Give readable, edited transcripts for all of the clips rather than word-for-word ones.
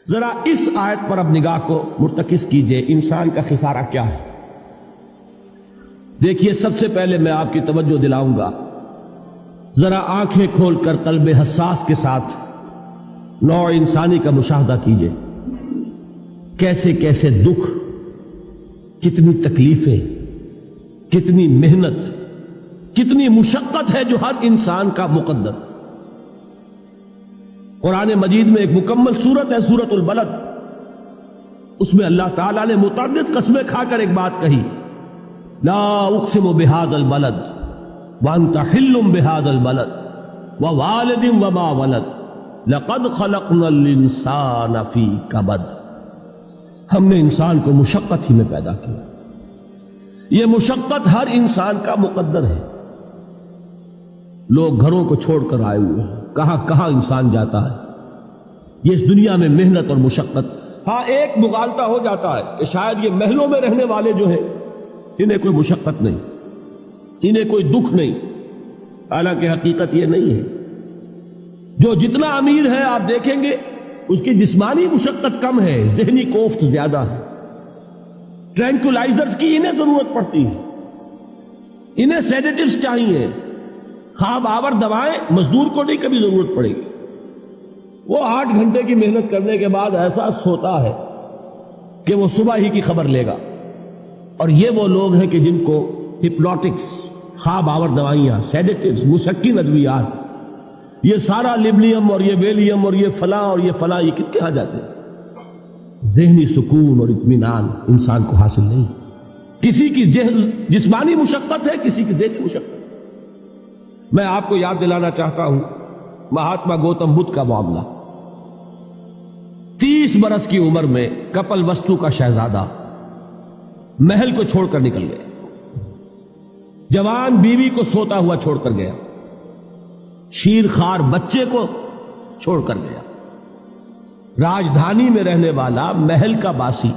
ذرا اس آیت پر اب نگاہ کو مرتکز کیجئے، انسان کا خسارہ کیا ہے؟ دیکھیے، سب سے پہلے میں آپ کی توجہ دلاؤں گا، ذرا آنکھیں کھول کر قلب حساس کے ساتھ نوع انسانی کا مشاہدہ کیجئے، کیسے کیسے دکھ، کتنی تکلیفیں، کتنی محنت، کتنی مشقت ہے جو ہر انسان کا مقدر۔ قرآن مجید میں ایک مکمل سورت ہے، سورت البلد، اس میں اللہ تعالیٰ نے متعدد قسمیں کھا کر ایک بات کہی، لا اقسم بہذا البلد وانت حل بہذا البلد ووالد وما ولد لقد خلقنا الانسان فی کبد۔ ہم نے انسان کو مشقت ہی میں پیدا کیا، یہ مشقت ہر انسان کا مقدر ہے۔ لوگ گھروں کو چھوڑ کر آئے ہوئے ہیں، کہاں کہاں انسان جاتا ہے، یہ اس دنیا میں محنت اور مشقت۔ ہاں، ایک مغالطہ ہو جاتا ہے کہ شاید یہ محلوں میں رہنے والے جو ہیں انہیں کوئی مشقت نہیں، انہیں کوئی دکھ نہیں، حالانکہ حقیقت یہ نہیں ہے۔ جو جتنا امیر ہے آپ دیکھیں گے اس کی جسمانی مشقت کم ہے، ذہنی کوفت زیادہ ہے۔ ٹرینکولائزرز کی انہیں ضرورت پڑتی ہے، انہیں سیڈیٹیوز چاہیے، خواب آور دوائیں مزدور کو نہیں کبھی ضرورت پڑے گی۔ وہ 8 گھنٹے کی محنت کرنے کے بعد ایسا سوتا ہے کہ وہ صبح ہی کی خبر لے گا۔ اور یہ وہ لوگ ہیں کہ جن کو ہپنوٹکس، خواب آور دوائیاں، سیڈیٹیوز، مسکن ادویات، یہ سارا لیبلیم اور یہ ویلیم اور یہ فلاں اور یہ فلاں، یہ کت کے ہاں جاتے ہیں؟ ذہنی سکون اور اطمینان انسان کو حاصل نہیں۔ کسی کی جسمانی مشقت ہے، کسی کی ذہنی مشقت۔ میں آپ کو یاد دلانا چاہتا ہوں مہاتما گوتم بدھ کا معاملہ۔ 30 برس کی عمر میں کپل وستو کا شہزادہ محل کو چھوڑ کر نکل گیا، جوان بیوی کو سوتا ہوا چھوڑ کر گیا، شیر خوار بچے کو چھوڑ کر گیا۔ راجدھانی میں رہنے والا، محل کا باسی،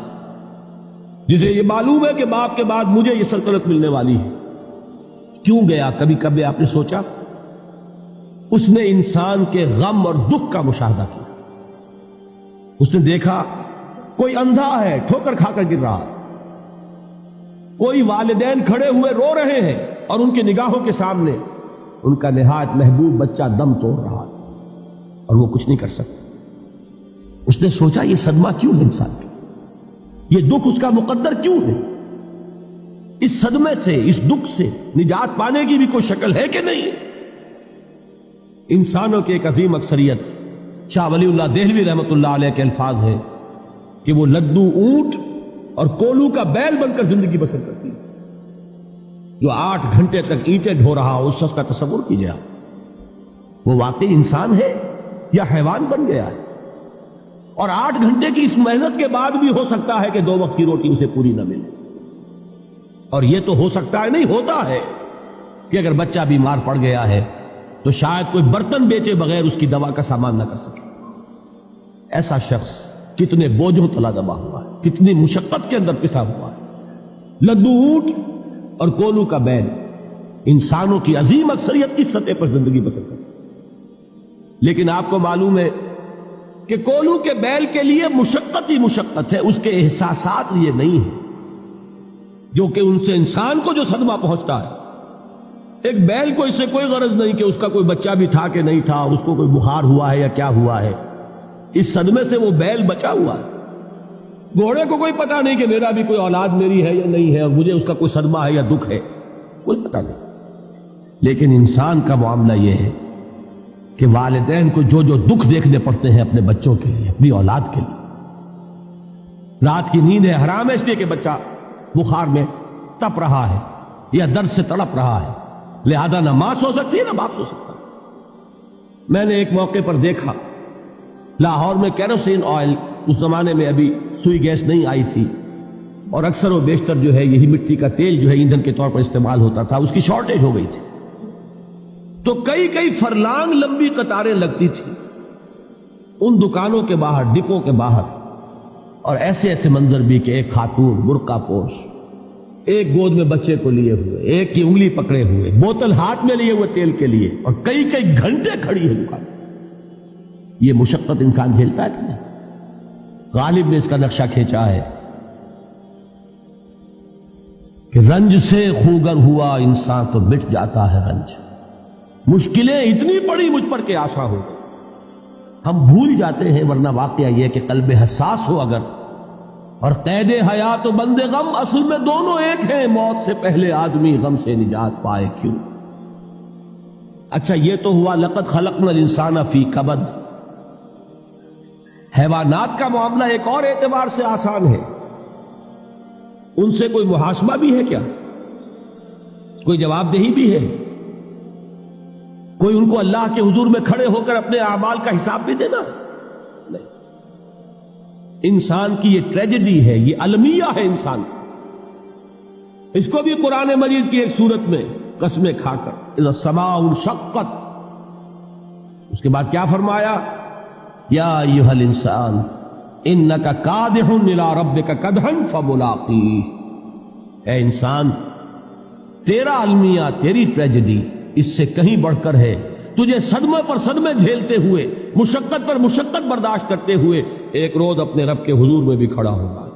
جسے یہ معلوم ہے کہ باپ کے بعد مجھے یہ سلطنت ملنے والی ہے، کیوں گیا؟ کبھی کبھی آپ نے سوچا؟ اس نے انسان کے غم اور دکھ کا مشاہدہ کیا۔ اس نے دیکھا کوئی اندھا ہے، ٹھوکر کھا کر گر رہا ہے، کوئی والدین کھڑے ہوئے رو رہے ہیں اور ان کی نگاہوں کے سامنے ان کا نہایت محبوب بچہ دم توڑ رہا ہے اور وہ کچھ نہیں کر سکتا۔ اس نے سوچا یہ صدمہ کیوں ہے انسان کا، یہ دکھ اس کا مقدر کیوں ہے؟ اس صدمے سے، اس دکھ سے نجات پانے کی بھی کوئی شکل ہے کہ نہیں؟ انسانوں کی ایک عظیم اکثریت، شاہ ولی اللہ دہلوی رحمۃ اللہ علیہ کے الفاظ ہیں کہ وہ لدو اونٹ اور کولو کا بیل بن کر زندگی بسر کرتی ہے۔ جو 8 گھنٹے تک اینٹیں ڈھو رہا ہو، اس شخص کا تصور کیجیے آپ، وہ واقعی انسان ہے یا حیوان بن گیا ہے؟ اور 8 گھنٹے کی اس محنت کے بعد بھی ہو سکتا ہے کہ 2 وقت کی روٹی اسے پوری نہ ملے۔ اور یہ تو ہو سکتا ہے، نہیں ہوتا ہے کہ اگر بچہ بیمار پڑ گیا ہے تو شاید کوئی برتن بیچے بغیر اس کی دوا کا سامان نہ کر سکے۔ ایسا شخص کتنے بوجھوں تلا دبا ہوا ہے، کتنی مشقت کے اندر پسا ہوا ہے۔ لدو اونٹ اور کولو کا بیل انسانوں کی عظیم اکثریت کی سطح پر زندگی بسر کرتی ہے۔ لیکن آپ کو معلوم ہے کہ کولو کے بیل کے لیے مشقت ہی مشقت ہے، اس کے احساسات یہ نہیں ہیں جو کہ ان سے انسان کو جو صدمہ پہنچتا ہے۔ ایک بیل کو اس سے کوئی غرض نہیں کہ اس کا کوئی بچہ بھی تھا کہ نہیں تھا، اس کو کوئی بخار ہوا ہے یا کیا ہوا ہے، اس صدمے سے وہ بیل بچا ہوا ہے۔ گھوڑے کو کوئی پتہ نہیں کہ میرا بھی کوئی اولاد میری ہے یا نہیں ہے اور مجھے اس کا کوئی صدمہ ہے یا دکھ ہے، کوئی پتہ نہیں۔ لیکن انسان کا معاملہ یہ ہے کہ والدین کو جو جو دکھ دیکھنے پڑتے ہیں اپنے بچوں کے لیے، اپنی اولاد کے لیے۔ رات کی نیند ہے حرام ہے اس لیے کہ بچہ بخار میں تپ رہا ہے یا درد سے تڑپ رہا ہے، لہذا نہ ماں سو سکتی ہے نہ باپ سو سکتا۔ میں نے ایک موقع پر دیکھا، لاہور میں کیروسین آئل، اس زمانے میں ابھی سوئی گیس نہیں آئی تھی اور اکثر و بیشتر جو ہے یہی مٹی کا تیل جو ہے ایندھن کے طور پر استعمال ہوتا تھا، اس کی شارٹیج ہو گئی تھی۔ تو کئی فرلانگ لمبی قطاریں لگتی تھی ان دکانوں کے باہر، ڈپو کے باہر، اور ایسے ایسے منظر بھی کہ ایک خاتون برقع پوش، ایک گود میں بچے کو لیے ہوئے، ایک کی انگلی پکڑے ہوئے، بوتل ہاتھ میں لیے ہوئے تیل کے لیے، اور کئی گھنٹے کھڑی ہے دکان۔ یہ مشقت انسان جھیلتا ہے کہ نہیں؟ غالب نے اس کا نقشہ کھینچا ہے کہ رنج سے خوگر ہوا انسان تو مٹ جاتا ہے رنج. مشکلیں اتنی پڑی مجھ پر کہ آسا ہو. ہم بھول جاتے ہیں، ورنہ واقعہ یہ کہ قلب حساس ہو اگر اور قید حیات و بند غم اصل میں دونوں ایک ہیں. موت سے پہلے آدمی غم سے نجات پائے کیوں؟ اچھا یہ تو ہوا لقد خلقنا الانسان فی کبد. حیوانات کا معاملہ ایک اور اعتبار سے آسان ہے. ان سے کوئی محاسبہ بھی ہے کیا؟ کوئی جواب دہی بھی ہے؟ کوئی ان کو اللہ کے حضور میں کھڑے ہو کر اپنے اعمال کا حساب بھی دینا؟ نہیں. انسان کی یہ ٹریجڈی ہے، یہ المیہ ہے انسان. اس کو بھی قرآن مجید کی ایک سورت میں قسمیں کھا کر اذا السماء انشقت، اس کے بعد کیا فرمایا؟ یا ایھا الانسان انک کادح الی ربک کدحا فملاقیہ. اے انسان، تیرا المیہ، تیری ٹریجڈی اس سے کہیں بڑھ کر ہے. تجھے صدمے پر صدمے جھیلتے ہوئے، مشقت پر مشقت برداشت کرتے ہوئے ایک روز اپنے رب کے حضور میں بھی کھڑا ہوگا،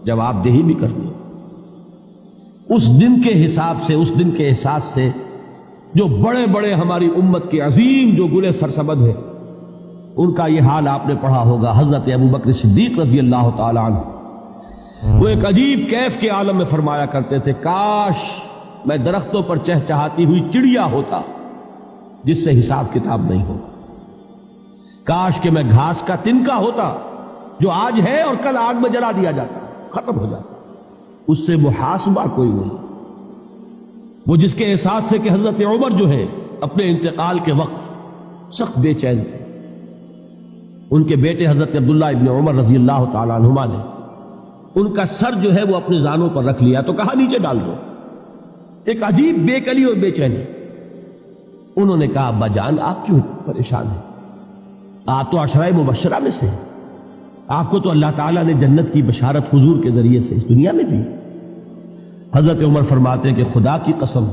جواب دہی بھی کرنی. اس دن کے حساب سے، اس دن کے احساس سے جو بڑے بڑے ہماری امت کے عظیم جو گلے سرسبد ہیں، ان کا یہ حال آپ نے پڑھا ہوگا. حضرت ابوبکر صدیق رضی اللہ تعالی عنہ وہ ایک عجیب کیف کے عالم میں فرمایا کرتے تھے، کاش میں درختوں پر چہچہاتی ہوئی چڑیا ہوتا جس سے حساب کتاب نہیں ہو. کاش کہ میں گھاس کا تنکا ہوتا جو آج ہے اور کل آگ میں جلا دیا جاتا، ختم ہو جاتا، اس سے محاسبہ کوئی نہیں. وہ جس کے احساس سے کہ حضرت عمر جو ہے اپنے انتقال کے وقت سخت بے چین تھے. ان کے بیٹے حضرت عبداللہ ابن عمر رضی اللہ تعالی عنہما نے ان کا سر جو ہے وہ اپنے زانوں پر رکھ لیا تو کہا نیچے ڈال دو. ایک عجیب بے کلی اور بے چینی. انہوں نے کہا ابا جان آپ کیوں پریشان ہیں؟ آپ تو عشرہ مبشرہ میں سے ہیں. آپ کو تو اللہ تعالیٰ نے جنت کی بشارت حضور کے ذریعے سے اس دنیا میں دی. حضرت عمر فرماتے ہیں کہ خدا کی قسم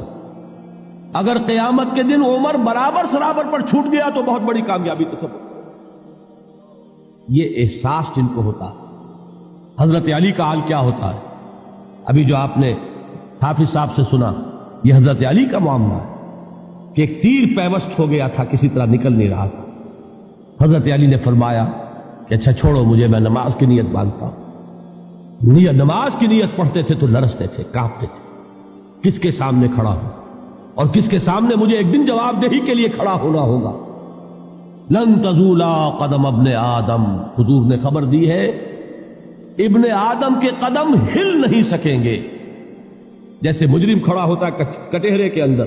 اگر قیامت کے دن عمر برابر سرابر پر چھوٹ گیا تو بہت بڑی کامیابی تصور. یہ احساس جن کو ہوتا. حضرت علی کا حال کیا ہوتا ہے؟ ابھی جو آپ نے حافظ صاحب سے سنا، یہ حضرت علی کا معاملہ ہے کہ ایک تیر پیوست ہو گیا تھا، کسی طرح نکل نہیں رہا تھا. حضرت علی نے فرمایا کہ اچھا چھوڑو مجھے، میں نماز کی نیت باندھتا ہوں. نماز کی نیت پڑھتے تھے تو لرزتے تھے، کانپتے تھے. کس کے سامنے کھڑا ہوں اور کس کے سامنے مجھے ایک دن جواب دہی کے لیے کھڑا ہونا ہوگا. لن تزولا قدم ابن آدم، حضور نے خبر دی ہے ابن آدم کے قدم ہل نہیں سکیں گے. جیسے مجرم کھڑا ہوتا ہے کٹہرے کے اندر،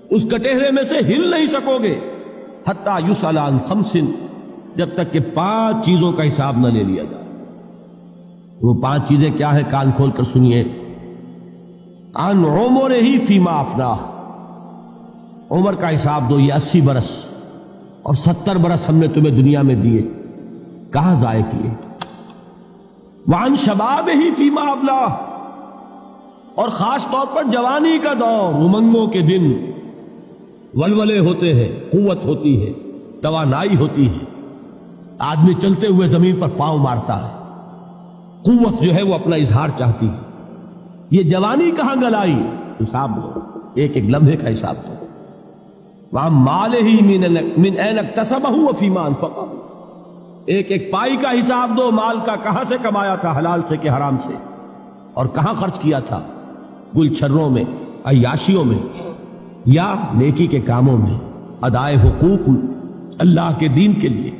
اس کٹہرے میں سے ہل نہیں سکو گے حتی یسأل عن خمس، جب تک کہ 5 چیزوں کا حساب نہ لے لیا جائے. وہ 5 چیزیں کیا ہے؟ کان کھول کر سنیے. عن عمرہ فیما افناہ، عمر کا حساب دو. یہ 80 برس اور 70 برس ہم نے تمہیں دنیا میں دیے، کہاں ضائع کیے؟ وعن شبابہ فیما ابلاہ، اور خاص طور پر جوانی کا دور، امنگوں کے دن، ولولے ہوتے ہیں، قوت ہوتی ہے، توانائی ہوتی ہے، آدمی چلتے ہوئے زمین پر پاؤں مارتا ہے، قوت جو ہے وہ اپنا اظہار چاہتی ہے. یہ جوانی کہاں گلائی؟ حساب دو، ایک ایک لمحے کا حساب دو. وَعَن مَالِهِ مِنْ أَيْنَ اكْتَسَبَهُ وَفِيمَا أَنْفَقَهُ، ایک ایک پائی کا حساب دو. مال کا کہاں سے کمایا تھا، حلال سے کہ حرام سے، اور کہاں خرچ کیا تھا، گل چھروں میں، عیاشیوں میں، یا نیکی کے کاموں میں، ادائے حقوق اللہ کے دین کے لیے.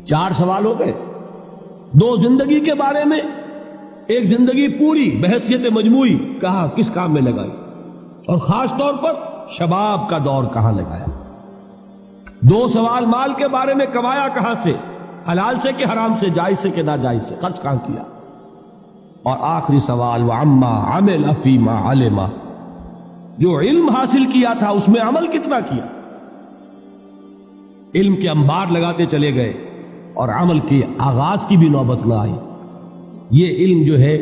4 سوال ہو گئے. 2 زندگی کے بارے میں، ایک زندگی پوری بحیثیت مجموعی کہاں کس کام میں لگائی، اور خاص طور پر شباب کا دور کہاں لگایا. 2 سوال مال کے بارے میں، کمایا کہاں سے، حلال سے کہ حرام سے، جائز سے کہ ناجائز سے، خرچ کہاں کیا. اور آخری سوال وعما عمل فیما علم، جو علم حاصل کیا تھا اس میں عمل کتنا کیا. علم کے انبار لگاتے چلے گئے اور عمل کے آغاز کی بھی نوبت نہ آئی. یہ علم جو ہے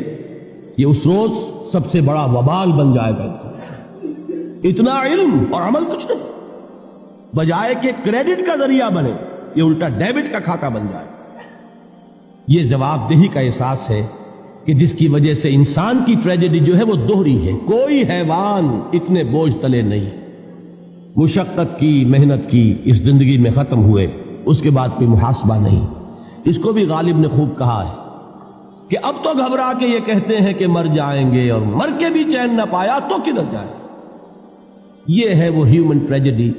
یہ اس روز سب سے بڑا وبال بن جائے گا. اتنا علم اور عمل کچھ نہیں، بجائے کہ کریڈٹ کا ذریعہ بنے یہ الٹا ڈیبٹ کا کھاتہ بن جائے. یہ جواب دہی کا احساس ہے کہ جس کی وجہ سے انسان کی ٹریجڈی جو ہے وہ دوہری ہے. کوئی حیوان اتنے بوجھ تلے نہیں. مشقت کی، محنت کی، اس زندگی میں ختم ہوئے، اس کے بعد کوئی محاسبہ نہیں. اس کو بھی غالب نے خوب کہا ہے کہ اب تو گھبرا کے یہ کہتے ہیں کہ مر جائیں گے، اور مر کے بھی چین نہ پایا تو کدھر جائیں. یہ ہے وہ ہیومن ٹریجڈی